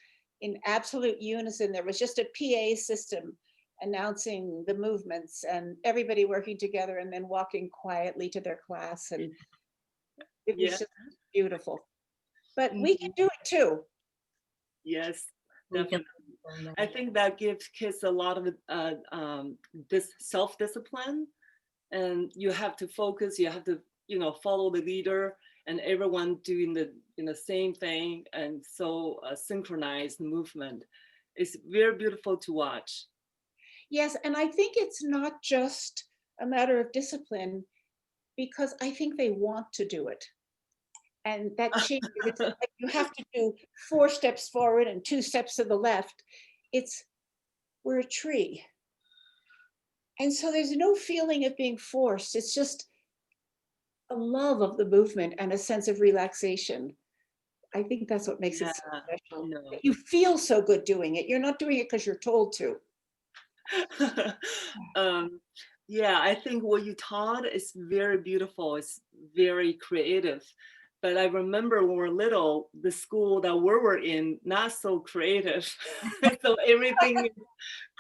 in absolute unison. There was just a PA system announcing the movements and everybody working together and then walking quietly to their class. And it was just beautiful. But we can do it too. Yes, definitely. I think that gives kids a lot of this self-discipline, and you have to focus, you have to, follow the leader, and everyone doing the same thing, and so synchronized movement. It's very beautiful to watch. Yes, and I think it's not just a matter of discipline, because I think they want to do it. And that changes. It's like you have to do 4 steps forward and 2 steps to the left. We're a tree. And so there's no feeling of being forced. It's just a love of the movement and a sense of relaxation. I think that's what makes it so special. You feel so good doing it. You're not doing it because you're told to. Yeah, I think what you taught is very beautiful. It's very creative. But I remember when we were little, the school that we were in, not so creative. So everything is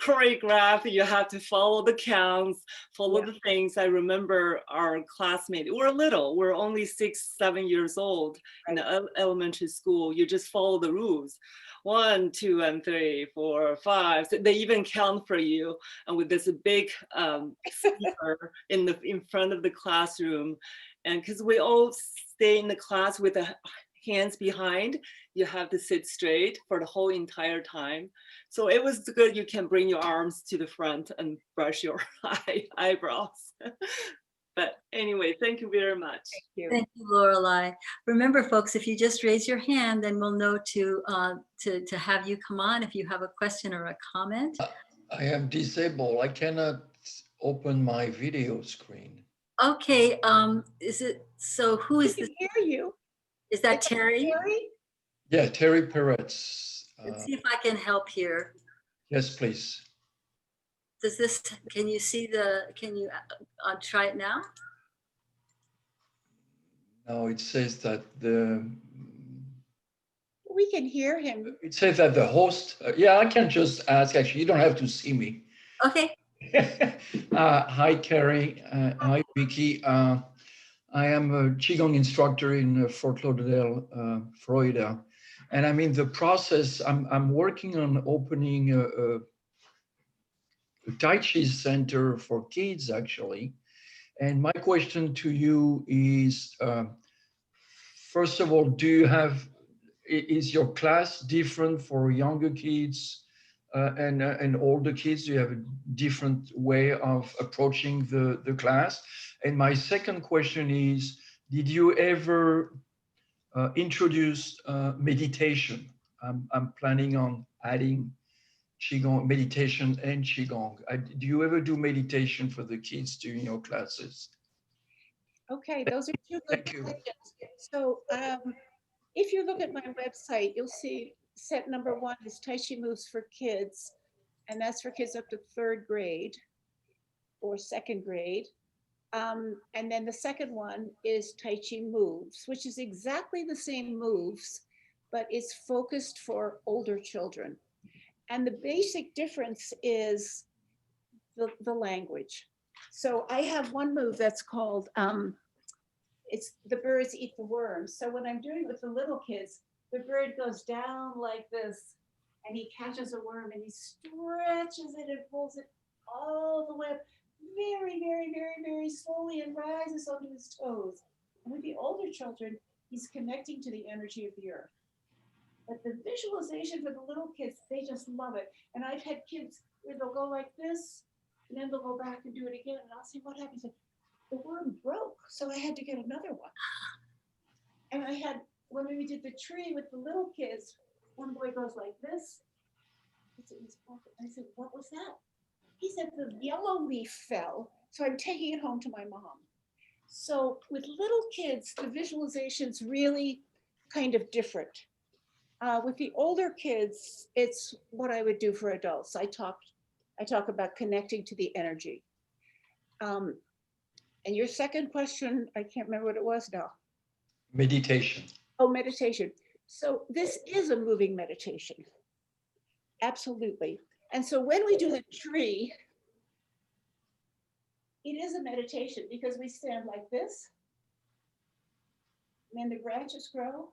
choreographed. You have to follow the counts, follow the things. I remember our classmates, we're little, we're only 6, 7 years old in the elementary school. You just follow the rules. 1, 2, and 3, 4, 5. So they even count for you, and with this big speaker in front of the classroom. And because we all stay in the class with the hands behind, you have to sit straight for the whole entire time. So it was good. You can bring your arms to the front and brush your eyebrows. But anyway, thank you very much. Thank you. Thank you, Lorelei. Remember, folks, if you just raise your hand, then we'll know to have you come on if you have a question or a comment. I am disabled. I cannot open my video screen. Okay, is it, so who We is can this? hear you. Is that Is that Terry? Terry? Yeah, Terry Peretz. Let's see if I can help here. Yes, please. Does this, can you see the, can you try it now? Now it says that the We can hear him. the host. Yeah, I can just ask. Actually, you don't have to see me. Okay, Hi, Carrie. Hi, Vicky. I am a Qigong instructor in Fort Lauderdale, Florida, and I'm in the process. I'm working on opening a Tai Chi center for kids, actually. And my question to you is, first of all, do you have, is your class different for younger kids and older kids? Do you have a different way of approaching the class? And my second question is, did you ever introduce meditation? I'm planning on adding Qigong, meditation and Qigong. Do you ever do meditation for the kids during your classes? Okay, those are two good Thank you. questions. So if you look at my website, you'll see set number 1 is Tai Chi Moves for kids, and that's for kids up to 3rd grade or 2nd grade. And then the second one is Tai Chi Moves, which is exactly the same moves, but it's focused for older children. And the basic difference is the language. So I have one move that's called, it's the birds eat the worms. So when I'm doing it with the little kids, the bird goes down like this and he catches a worm and he stretches it and pulls it all the way up very, very, very, very slowly and rises onto his toes. And with the older children, he's connecting to the energy of the earth. But the visualization for the little kids, they just love it. And I've had kids where they'll go like this, and then they'll go back and do it again. And I'll say, what happened? The worm broke, so I had to get another one. And I had, when we did the tree with the little kids, one boy goes like this. I said, what was that? He said, the yellow leaf fell, so I'm taking it home to my mom. So with little kids, the visualization's really kind of different. With the older kids, it's what I would do for adults. I talk about connecting to the energy. And your second question, I can't remember what it was now. Meditation. Oh, meditation. So this is a moving meditation. Absolutely. And so when we do the tree, it is a meditation because we stand like this, and then the branches grow,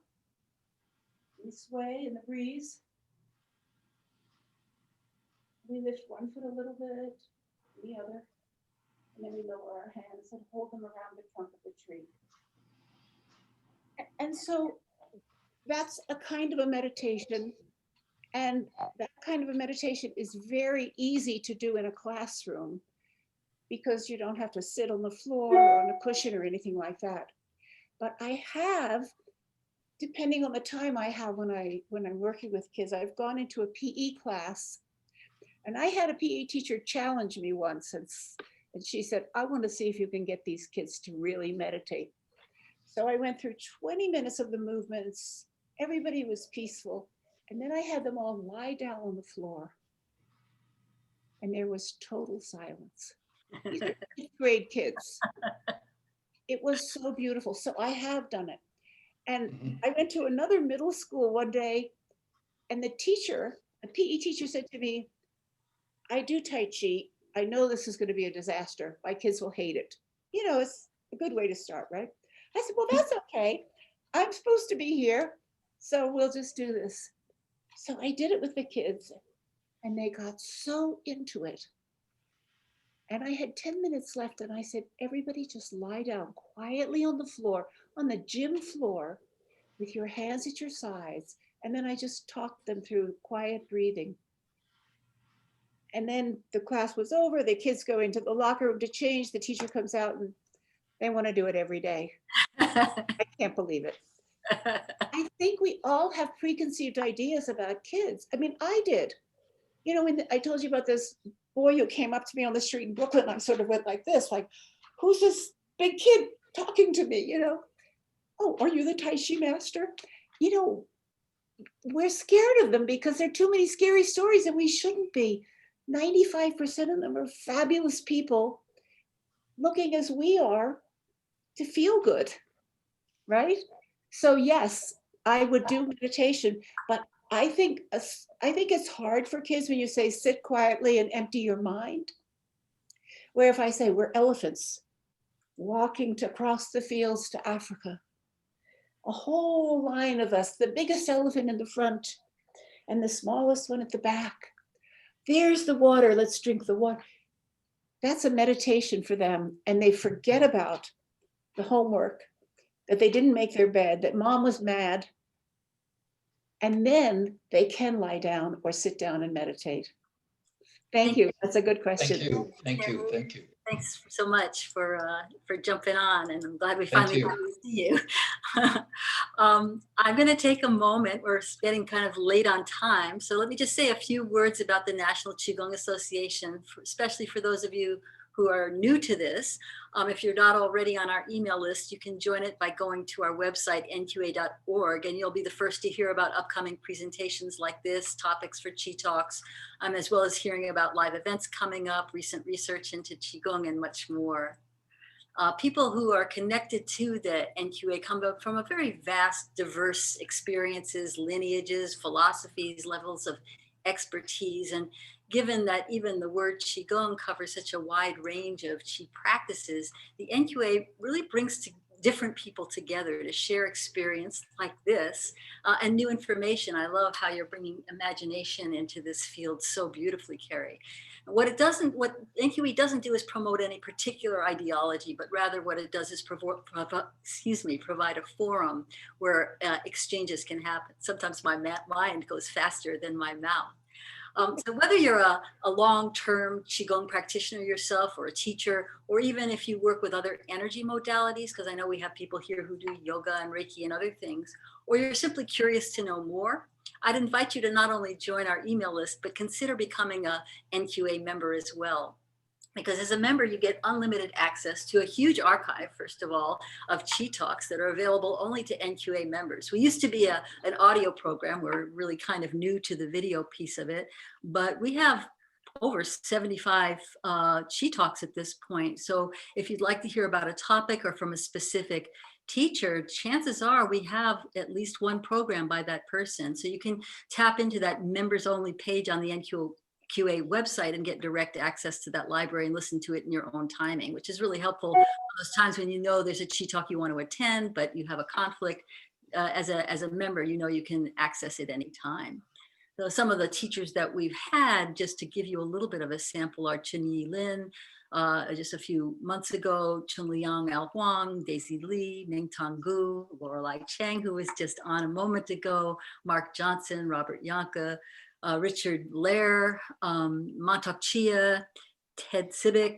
we sway in the breeze. We lift one foot a little bit, the other, and then we lower our hands and hold them around the trunk of the tree. And so that's a kind of a meditation. And that kind of a meditation is very easy to do in a classroom because you don't have to sit on the floor or on a cushion or anything like that. But I have, depending on the time I have when I'm working with kids, I've gone into a PE class, and I had a PE teacher challenge me once, and she said, I want to see if you can get these kids to really meditate. So I went through 20 minutes of the movements. Everybody was peaceful. And then I had them all lie down on the floor. And there was total silence. These are 8th grade kids. It was so beautiful. So I have done it. And I went to another middle school one day, and the teacher, a PE teacher, said to me, I do Tai Chi. I know this is going to be a disaster. My kids will hate it. You know, it's a good way to start, right? I said, well, that's okay. I'm supposed to be here, so we'll just do this. So I did it with the kids, and they got so into it. And I had 10 minutes left, and I said, everybody just lie down quietly on the floor, on the gym floor, with your hands at your sides. And then I just talked them through quiet breathing. And then the class was over, the kids go into the locker room to change, the teacher comes out, and they want to do it every day. I can't believe it. I think we all have preconceived ideas about kids. I mean, I did. you know, when I told you about this boy who came up to me on the street in Brooklyn, I sort of went like this, like, who's this big kid talking to me, you know? Oh, are you the Tai Chi master? You know, we're scared of them because there are too many scary stories, and we shouldn't be. 95% of them are fabulous people looking as we are to feel good, right? So yes, I would do meditation, but I think it's hard for kids when you say sit quietly and empty your mind. Where if I say we're elephants walking to across the fields to Africa, a whole line of us, the biggest elephant in the front and the smallest one at the back. There's the water, let's drink the water. That's a meditation for them, and they forget about the homework, that they didn't make their bed, that mom was mad, and then they can lie down or sit down and meditate. Thank you. That's a good question. Thank you. Thank you. Thank you. Thanks so much for jumping on, and I'm glad we Thank finally you. got to see you. I'm going to take a moment. We're getting kind of late on time, so let me just say a few words about the National Qigong Association, especially for those of you who are new to this. If you're not already on our email list, you can join it by going to our website, nqa.org, and you'll be the first to hear about upcoming presentations like this, topics for QiTalks, as well as hearing about live events coming up, recent research into Qigong, and much more. People who are connected to the NQA come up from a very vast, diverse experiences, lineages, philosophies, levels of expertise. And given that even the word Qigong covers such a wide range of Qi practices, the NQA really brings different people together to share experience like this and new information. I love how you're bringing imagination into this field so beautifully, Carrie. What NQE doesn't do is promote any particular ideology, but rather what it does is provide a forum where exchanges can happen. Sometimes my mind goes faster than my mouth. So whether you're a long-term Qigong practitioner yourself, or a teacher, or even if you work with other energy modalities, because I know we have people here who do yoga and Reiki and other things, or you're simply curious to know more, I'd invite you to not only join our email list, but consider becoming a NQA member as well. Because as a member, you get unlimited access to a huge archive, first of all, of QiTalks that are available only to NQA members. We used to be an audio program. We're really kind of new to the video piece of it, but we have over 75 QiTalks at this point. So if you'd like to hear about a topic or from a specific teacher, chances are we have at least one program by that person. So you can tap into that members only page on the NQA website and get direct access to that library and listen to it in your own timing, which is really helpful those times when you know there's a QiTalk you want to attend, but you have a conflict. As a member, you know you can access it anytime. So some of the teachers that we've had, just to give you a little bit of a sample, are Chun Yi Lin, just a few months ago, Chun Liang Al Huang, Daisy Lee, Ming Tong Gu, Lorelei Chang, who was just on a moment ago, Mark Johnson, Robert Yanka, Richard Lair, Montauk Chia, Ted Sibick,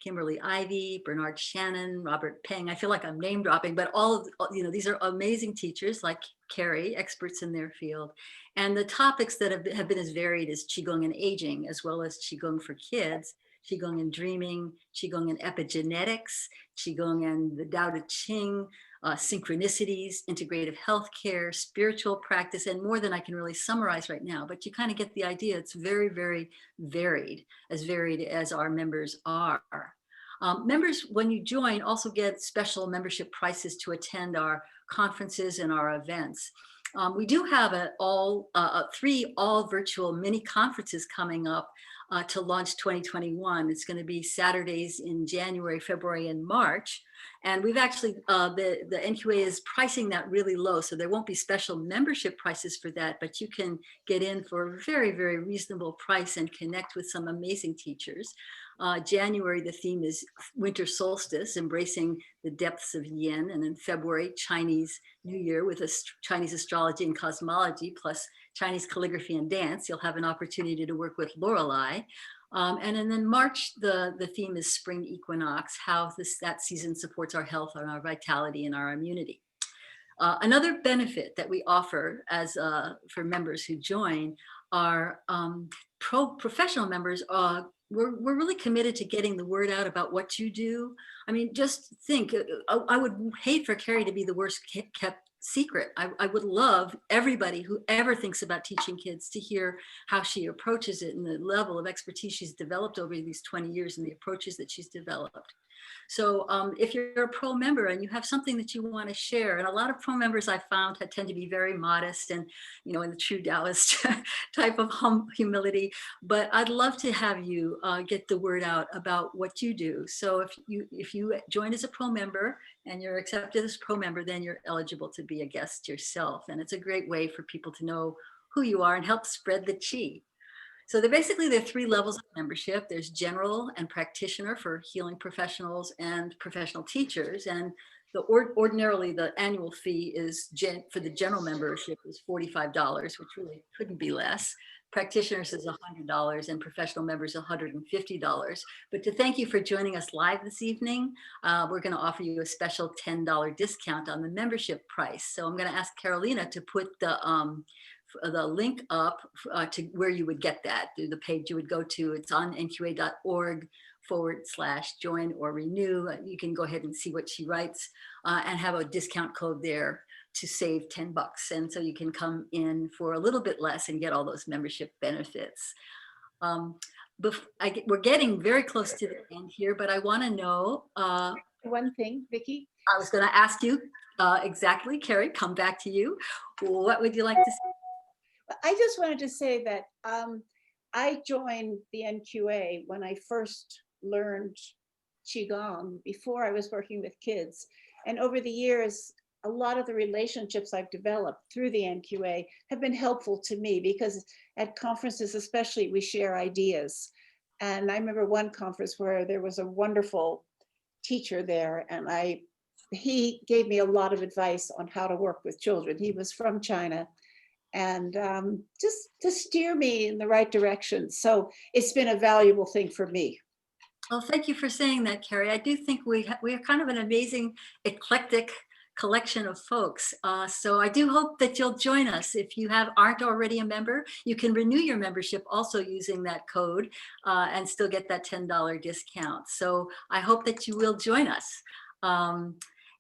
Kimberly Ivey, Bernard Shannon, Robert Peng. I feel like I'm name dropping, but all of, these are amazing teachers like Carrie, experts in their field. And the topics that have been as varied as Qigong and aging, as well as Qigong for kids, Qigong and dreaming, Qigong and epigenetics, Qigong and the Tao Te Ching, synchronicities, integrative healthcare, spiritual practice, and more than I can really summarize right now, but you kind of get the idea. It's very, very varied as our members are. Members, when you join, also get special membership prices to attend our conferences and our events. We do have three all virtual mini conferences coming up to launch 2021. It's going to be Saturdays in January, February, and March. And we've actually, the NQA is pricing that really low. So there won't be special membership prices for that, but you can get in for a very, very reasonable price and connect with some amazing teachers. January, the theme is winter solstice, embracing the depths of yin. And in February, Chinese New Year with Chinese astrology and cosmology, plus Chinese calligraphy and dance. You'll have an opportunity to work with Lorelei. And then March, the theme is spring equinox, how that season supports our health and our vitality and our immunity. Another benefit that we offer for members who join are professional members, we're really committed to getting the word out about what you do. I mean, just think, I would hate for Carrie to be the worst kept secret. I would love everybody who ever thinks about teaching kids to hear how she approaches it and the level of expertise she's developed over these 20 years and the approaches that she's developed. So if you're a pro member and you have something that you want to share, and a lot of pro members I found tend to be very modest and, you know, in the true Taoist type of humility, but I'd love to have you get the word out about what you do. So if you join as a pro member and you're accepted as a pro member, then you're eligible to be a guest yourself. And it's a great way for people to know who you are and help spread the chi. So there are 3 levels of membership. There's general and practitioner for healing professionals and professional teachers. And ordinarily the annual fee is for the general membership is $45, which really couldn't be less. Practitioners is $100 and professional members $150. But to thank you for joining us live this evening, we're going to offer you a special $10 discount on the membership price. So I'm going to ask Carolina to put the link up to where you would get that, through the page you would go to. It's on nqa.org/join or renew. You can go ahead and see what she writes and have a discount code there to save $10. And so you can come in for a little bit less and get all those membership benefits. We're getting very close to the end here, but I want to know. One thing, Vicki. I was going to ask you exactly, Carrie, come back to you. What would you like to say? I just wanted to say that I joined the NQA when I first learned Qigong, before I was working with kids. And over the years, a lot of the relationships I've developed through the NQA have been helpful to me, because at conferences especially, we share ideas. And I remember one conference where there was a wonderful teacher there, and he gave me a lot of advice on how to work with children. He was from China, and just to steer me in the right direction. So it's been a valuable thing for me. Well, thank you for saying that, Carrie. I do think we are kind of an amazing, eclectic collection of folks. So I do hope that you'll join us. If you aren't already a member, you can renew your membership also using that code and still get that $10 discount. So I hope that you will join us.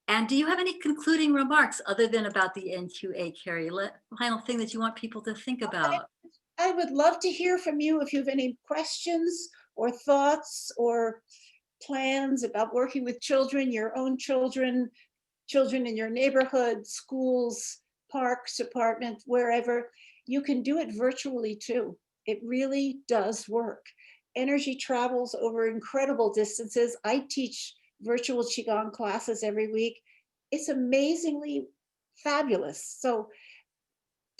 And do you have any concluding remarks other than about the NQA, Carrie? Final thing that you want people to think about? I would love to hear from you if you have any questions or thoughts or plans about working with children, your own children, children in your neighborhood, schools, parks, apartments, wherever. You can do it virtually too. It really does work. Energy travels over incredible distances. I teach virtual Qigong classes every week. It's amazingly fabulous. So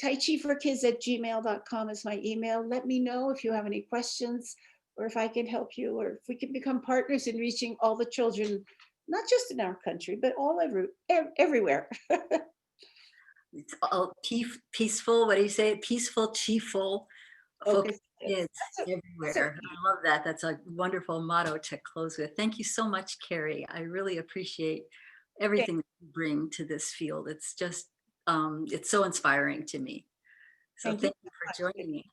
taichiforkids@gmail.com is my email. Let me know if you have any questions, or if I can help you, or if we can become partners in reaching all the children, not just in our country, but everywhere. It's all peaceful. What do you say? Peaceful, chieful. Focus kids everywhere. I love that. That's a wonderful motto to close with. Thank you so much, Carrie. I really appreciate everything that you bring to this field. It's just, it's so inspiring to me. So thank you for joining us.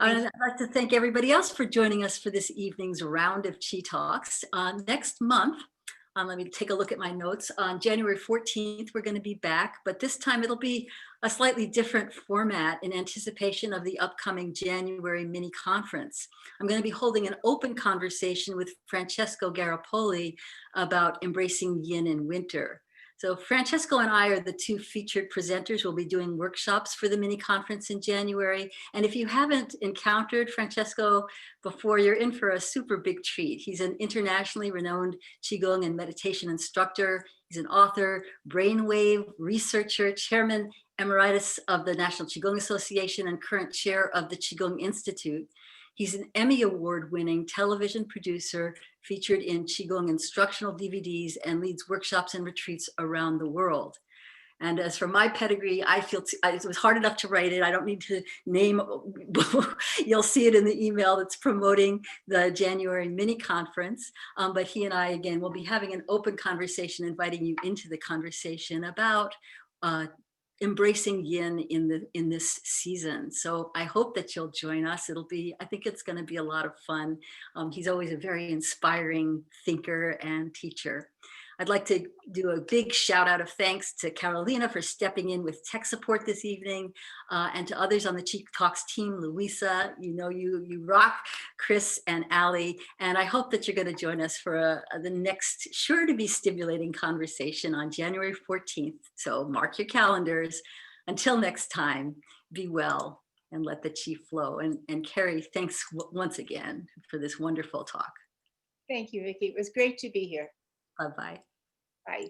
And I'd like to thank everybody else for joining us for this evening's round of Chi Talks. Next month, let me take a look at my notes. On January 14th, we're going to be back, but this time it'll be a slightly different format in anticipation of the upcoming January mini conference. I'm going to be holding an open conversation with Francesco Garapoli about embracing yin in winter. So Francesco and I are the 2 featured presenters. We'll be doing workshops for the mini conference in January. And if you haven't encountered Francesco before, you're in for a super big treat. He's an internationally renowned Qigong and meditation instructor. He's an author, brainwave researcher, chairman emeritus of the National Qigong Association, and current chair of the Qigong Institute. He's an Emmy Award-winning television producer, featured in Qigong instructional DVDs, and leads workshops and retreats around the world. And as for my pedigree, I feel it was hard enough to write it. I don't need to name. You'll see it in the email that's promoting the January mini conference. But he and I, again, will be having an open conversation, inviting you into the conversation about embracing yin in this season. So I hope that you'll join us. I think it's going to be a lot of fun. He's always a very inspiring thinker and teacher. I'd like to do a big shout out of thanks to Carolina for stepping in with tech support this evening, and to others on the QiTalks team, Louisa, you rock, Chris and Allie, and I hope that you're going to join us for the next sure to be stimulating conversation on January 14th. So mark your calendars. Until next time, be well and let the chi flow. And Carrie, thanks once again for this wonderful talk. Thank you, Vicki. It was great to be here. Bye-bye.